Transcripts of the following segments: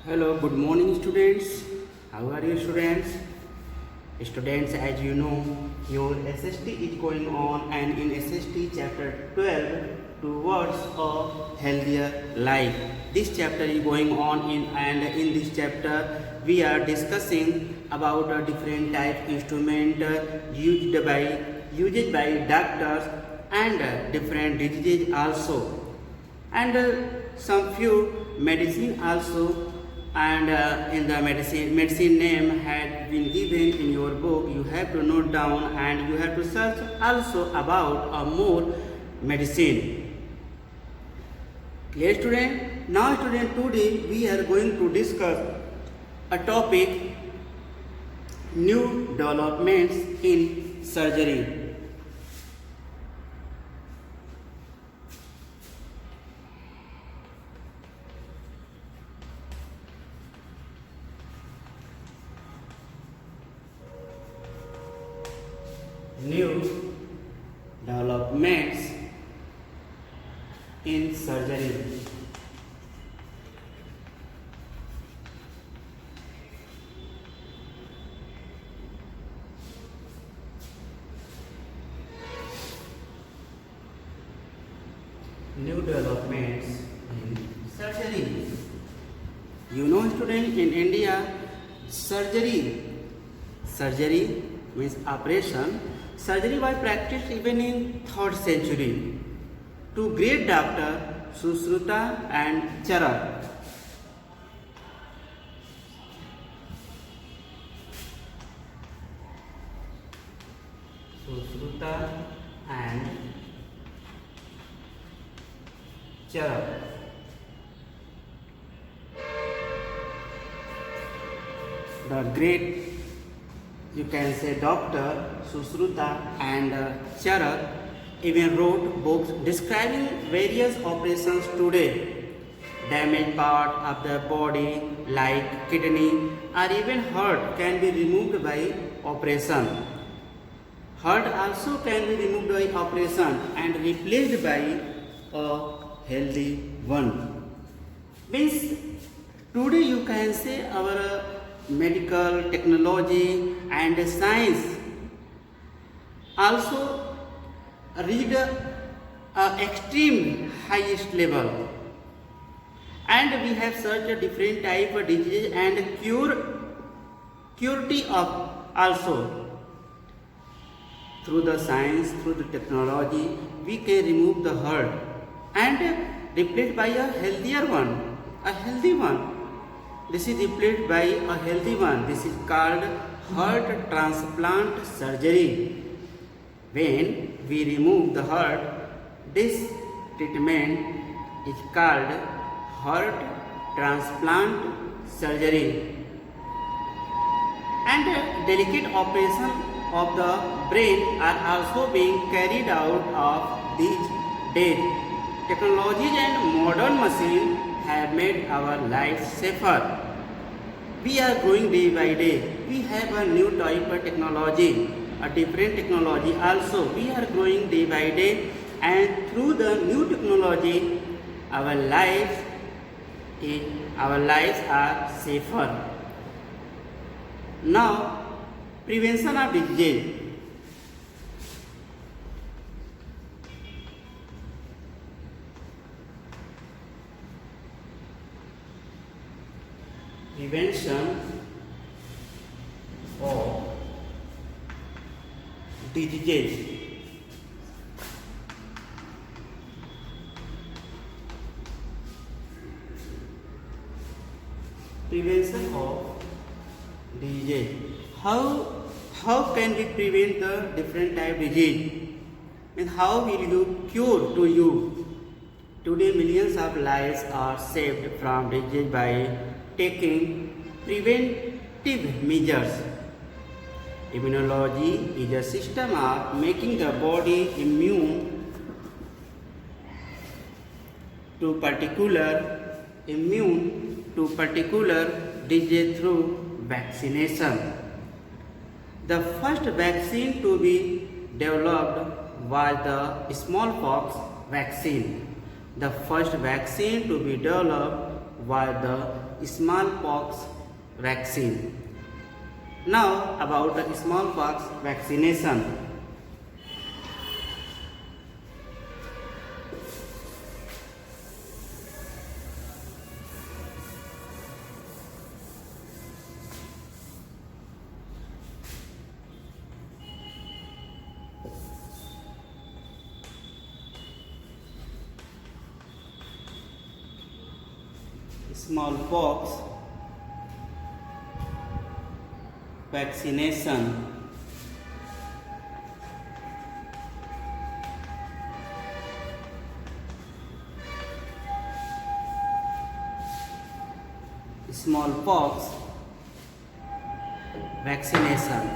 Hello, good morning students. How are you students? Students, as you know, your SST is going on and in SST chapter 12 towards a healthier life. This chapter is going on and in this chapter we are discussing about a different type instrument used by doctors and different diseases also and some few medicine also and in the medicine name had been given in your book. You have to note down and you have to search also about a more medicine. Clear student? Now student, today we are going to discuss a topic, new developments in surgery. New developments in surgery. New developments in surgery. You know student, in India, surgery means operation. Surgery was practiced even in 3rd century to great doctor Sushruta and Charak. Sushruta and Charak. The great, you can say, doctor Sushruta and Charak even wrote books describing various operations today. Damaged part of the body like kidney or even heart can be removed by operation. Heart also can be removed by operation and replaced by a healthy one. Means today you can say our medical technology and science also reach a extreme highest level, and we have such a different type of disease and curity of also through the science, through the technology we can remove the heart and replace by a healthier one, a healthy one. This is replaced by a healthy one. This is called heart transplant surgery. When we remove the heart, this treatment is called heart transplant surgery. And delicate operation of the brain are also being carried out of these days. Technologies and modern machines have made our lives safer. We are growing day by day. We have a new type of technology, a different technology also. We are growing day by day, and through the new technology, our lives are safer. Now, prevention of disease. Prevention of diseases. Prevention of disease. How can we prevent the different type disease? And how will you cure to you? Today millions of lives are saved from disease by taking preventive measures. Immunology is a system of making the body immune to particular disease through vaccination. The first vaccine to be developed was the smallpox vaccine. The first vaccine to be developed was the smallpox vaccine. Now about the smallpox vaccination. Smallpox vaccination. Smallpox vaccination.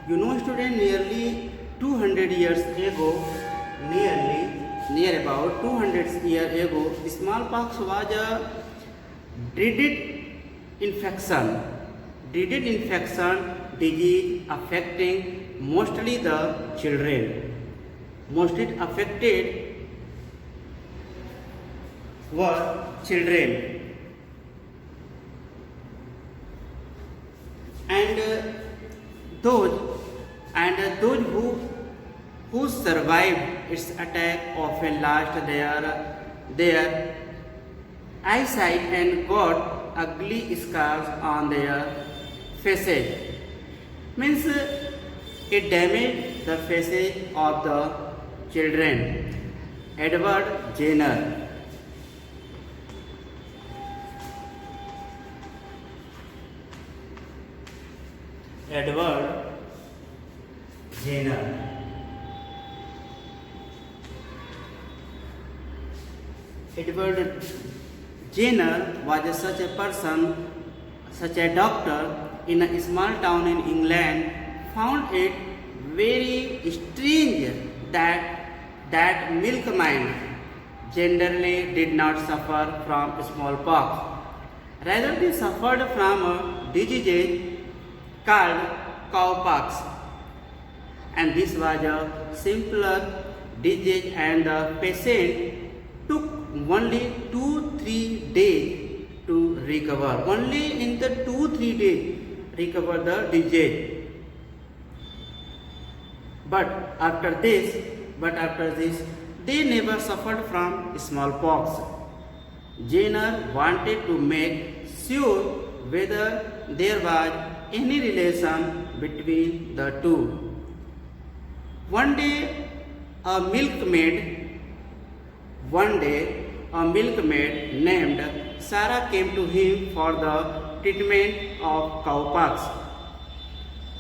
You know, student, nearly 200 years ago, near about 200 years ago, smallpox was a dreaded infection disease affecting mostly the children. Mostly affected were children, and those those who survived its attack often lost their eyesight and got ugly scars on their faces. Means it damaged the faces of the children. Edward Jenner. Edward Jenner. Edward Jenner was such a person, such a doctor in a small town in England, found it very strange that milkmen generally did not suffer from smallpox. Rather, they suffered from a disease called cowpox, and this was a simpler disease, and the patient took only 2-3 days to recover. Only in the 2-3 days recover the disease. But after this, they never suffered from smallpox. Jenner wanted to make sure whether there was any relation between the two. One day, a milkmaid named Sarah came to him for the treatment of cowpox.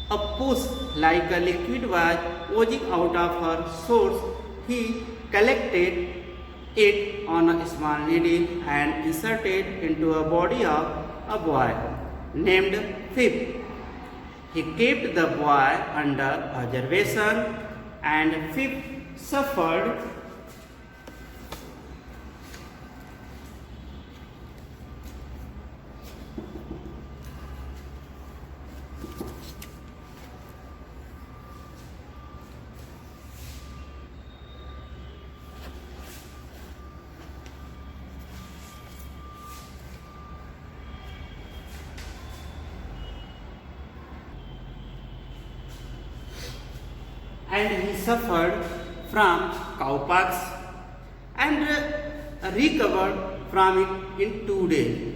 A pus like a liquid was oozing out of her source. He collected it on a small needle and inserted into a body of a boy named Pip. He kept the boy under observation, and Pip suffered from cowpox and recovered from it in 2 days.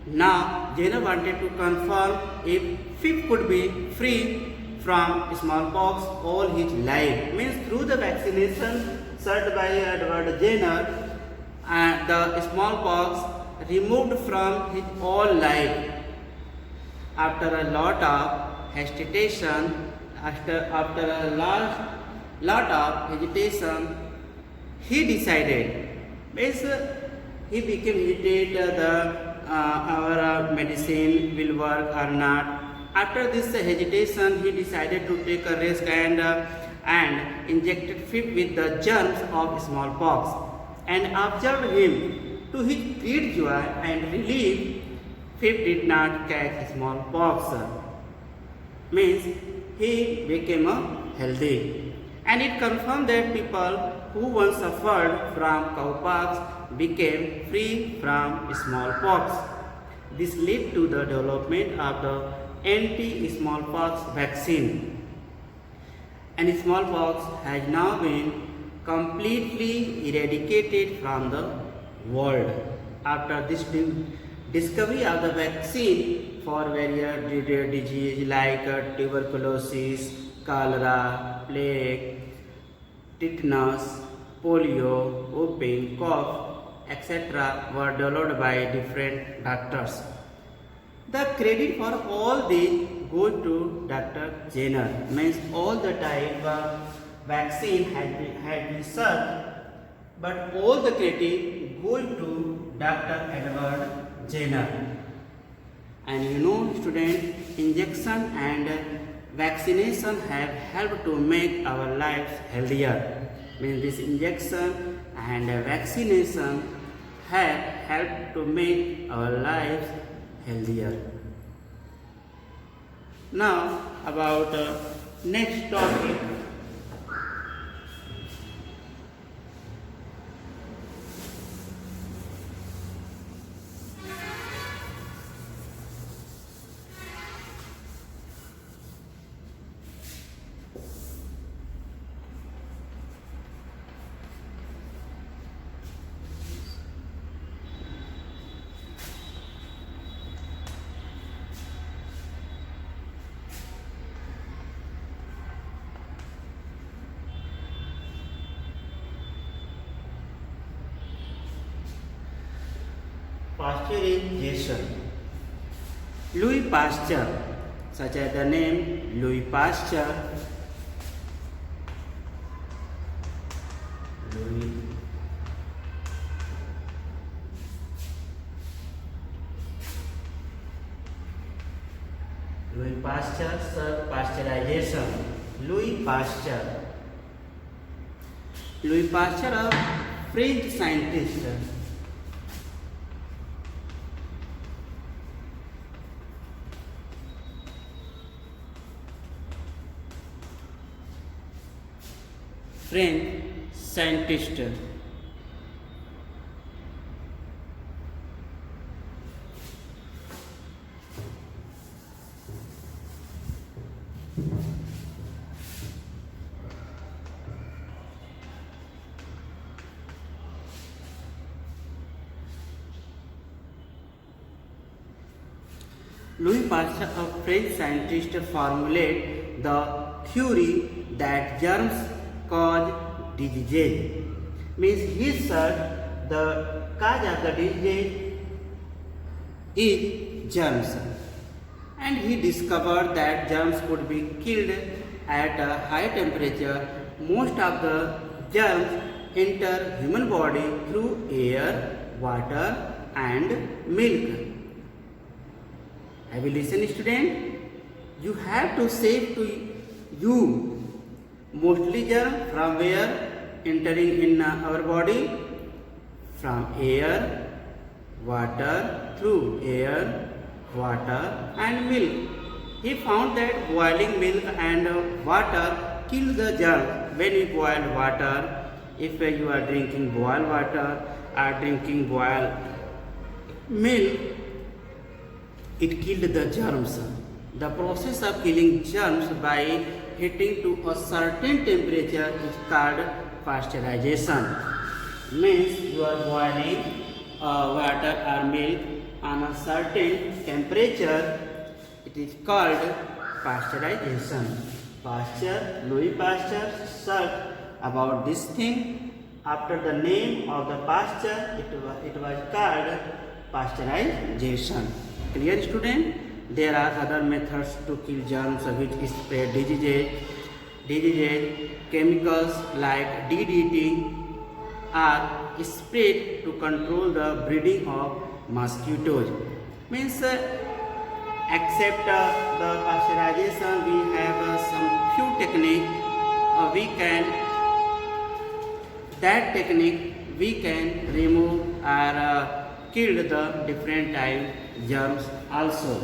Now, Jenner wanted to confirm if Pip could be free from smallpox all his life. Means through the vaccination served by Edward Jenner, the smallpox removed from his whole life. After a lot of hesitation, he decided. Means he became hesitant our medicine will work or not. After this hesitation, he decided to take a risk and injected Pip with the germs of smallpox, and observed him. To his great joy and relief, Pip did not catch smallpox. Means he became healthy. And it confirmed that people who once suffered from cowpox became free from smallpox. This led to the development of the anti-smallpox vaccine. And smallpox has now been completely eradicated from the world. After this discovery of the vaccine for various diseases like tuberculosis, cholera, plague, tetanus, polio, whooping cough, etc. were developed by different doctors. The credit for all this goes to Dr. Jenner. Means all the type of vaccine had been served, but all the credit goes to Dr. Edward Jenner. And you know, student, injection and vaccination have helped to make our lives healthier. Means this injection and vaccination have helped to make our lives healthier. Now about next topic. Pasteurization. Louis Pasteur, such as the name Louis Pasteur, Louis Pasteur, pasteurization. Louis Pasteur. Louis Pasteur, a French scientist. French scientist. Louis Pasteur, a French scientist, formulated the theory that germs cause disease. Means he said the cause of the disease is germs, and he discovered that germs could be killed at a high temperature. Most of the germs enter human body through air, water and milk. Have you listened, student? You have to say to you mostly germ from where entering in our body? From air, water, through air, water and milk. He found that boiling milk and water kill the germ. When we boil water, if you are drinking boiled water or drinking boiled milk, it killed the germs. The process of killing germs by heating to a certain temperature is called pasteurization. Means you are boiling water or milk on a certain temperature, it is called pasteurization. Pasteur, Louis Pasteur searched about this thing. After the name of the Pasteur, it was called pasteurization. Clear, student? There are other methods to kill germs which spread diseases. Chemicals like DDT are sprayed to control the breeding of mosquitoes. Means except the pasteurization, we have some few technique. We can remove or kill the different type germs also.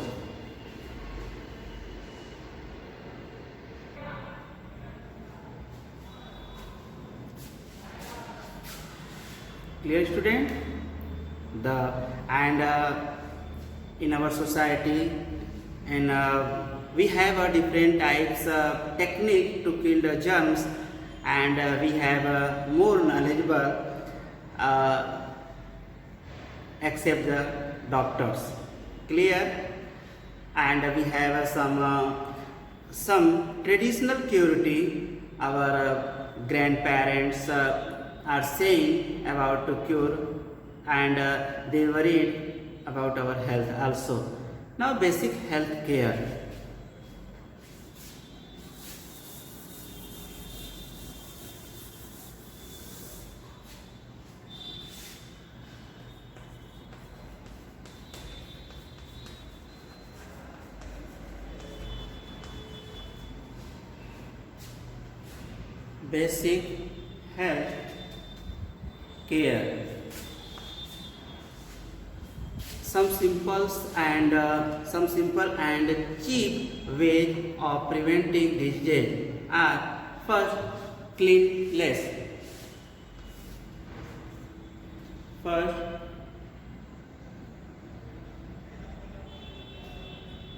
Clear, student? The and in our society, and we have different types of technique to kill the germs, and we have more knowledgeable uh, except the doctors. Clear? And we have some traditional curity our grandparents are saying about to cure, and they worried about our health also. Now basic health care. Basic health care. Some simple and cheap ways of preventing disease are: first, cleanliness. First,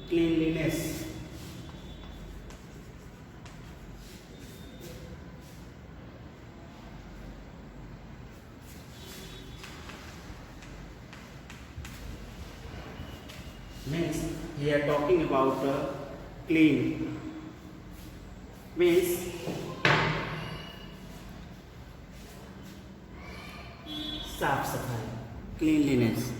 cleanliness. Means here talking about clean means साफ सफाई, cleanliness.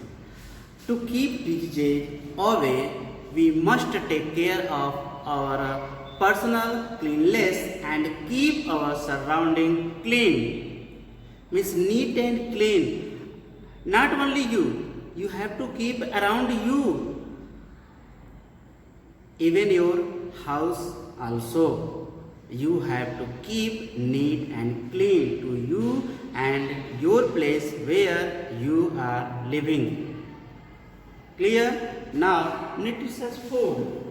To keep disease away, we must take care of our personal cleanliness and keep our surrounding clean. Means neat and clean. Not only you have to keep around you, even your house also. You have to keep neat and clean to you and your place where you are living. Clear? Now, nutritious food.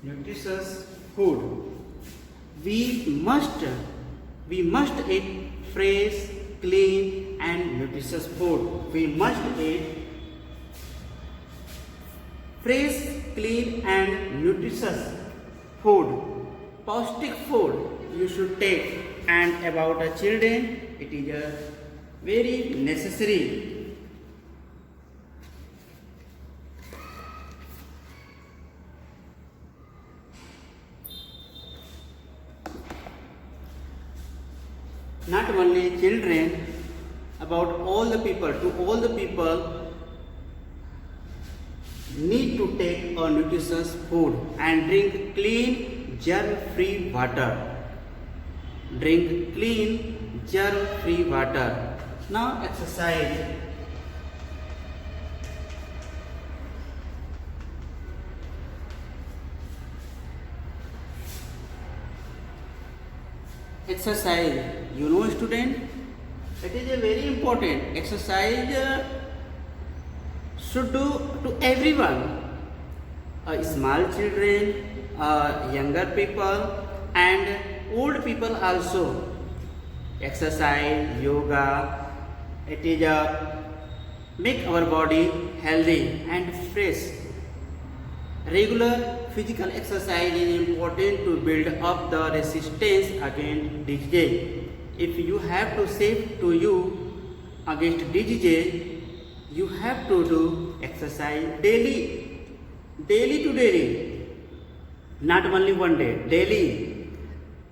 Nutritious food. We must eat fresh, clean and nutritious food. We must eat fresh, clean and nutritious food. Paustic food you should take, and about the children it is very necessary. Not only children, about all the people, to all the people need to take a nutritious food and drink clean germ-free water. Drink clean germ-free water. Now exercise. Exercise, you know student, it is a very important. Exercise should do to everyone, small children, younger people and old people also. Exercise, yoga, it is make our body healthy and fresh. Regular physical exercise is important to build up the resistance against disease. If you have to save to you against disease, you have to do exercise daily to daily, not only one day, daily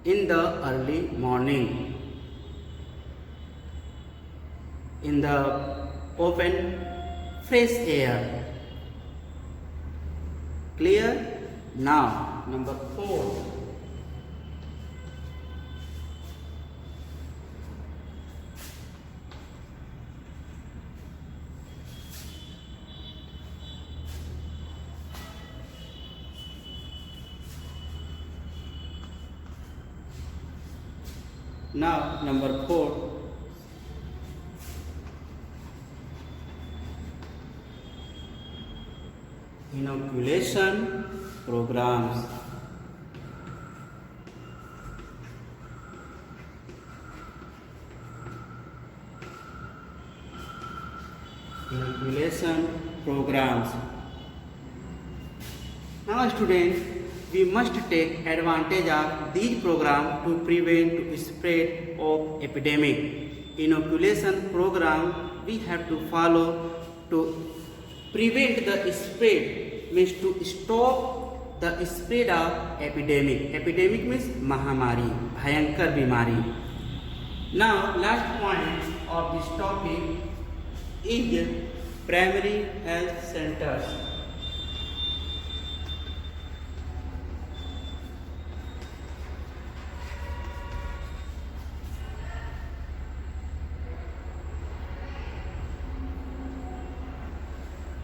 in the early morning, in the open fresh air. Clear? Now, number 4. Now number 4. Inoculation programs. Inoculation programs. Now students, we must take advantage of these programs to prevent spread of epidemic. Inoculation program we have to follow to prevent the spread, means to stop the spread of epidemic. Epidemic means mahamari, bhayankar bimari. Now last point of this topic is primary health centers.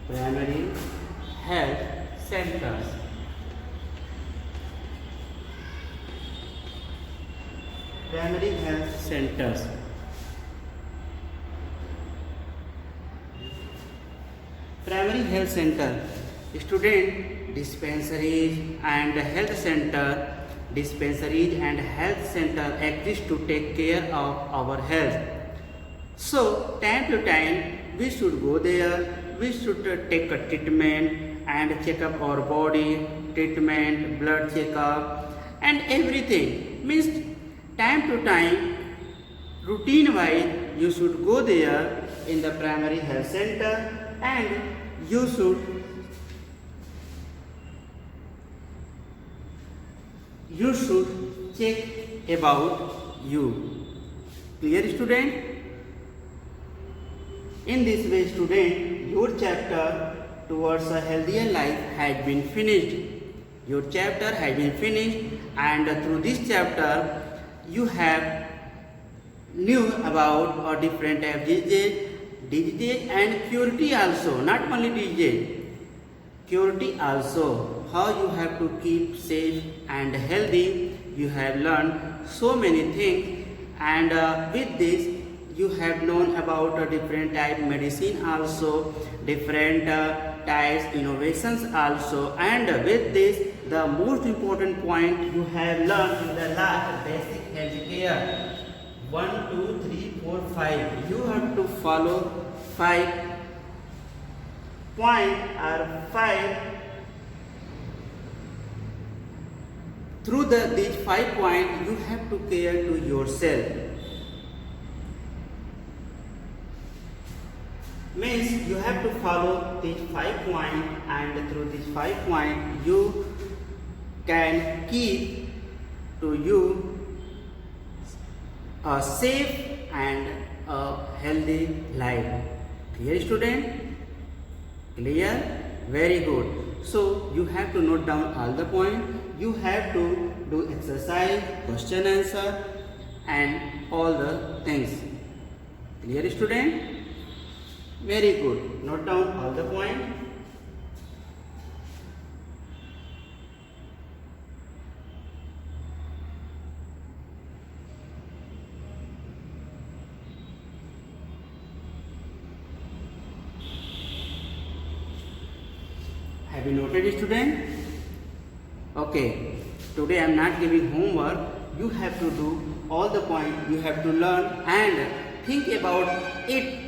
Primary health centers. Primary health centers. Primary health center. Student, dispensaries and health center. Dispensaries and health center exist to take care of our health. So time to time we should go there. We should take a treatment and check up our body, treatment, blood checkup and everything. Means time to time, routine wise, you should go there in the primary health center and you should check about you. Clear student? In this way student, your chapter towards a healthier life has been finished. Your chapter has been finished and through this chapter you have knew about a different type of disease and curity also, not only disease, curity also, how you have to keep safe and healthy. You have learned so many things and with this you have known about a different type medicine also, different types innovations also, and with this the most important point you have learned in the last basic health care. 1, 2, 3, 4, 5. You have to follow 5 points or 5. Through these 5 points you have to care to yourself. Means you have to follow these 5 points and through these 5 points you can keep to you a safe and a healthy life. Clear student? Clear? Very good. So you have to note down all the points. You have to do exercise, question answer and all the things. Clear student? Very good. Note down all the points. Have you noted student? Okay. Today I am not giving homework. You have to do all the points. You have to learn and think about it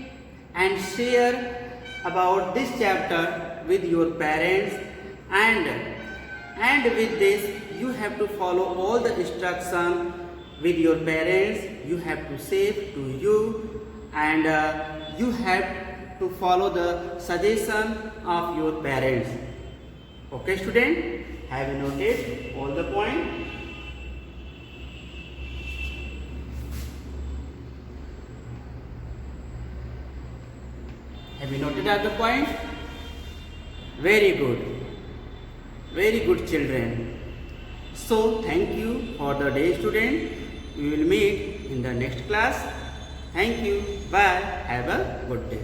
and share about this chapter with your parents and with this you have to follow all the instruction with your parents. You have to save to you and you have to follow the suggestion of your parents. Okay student, have you noted all the points? Have you noted all the points? Very good. Very good children. So thank you for the day student. We will meet in the next class. Thank you. Bye. Have a good day.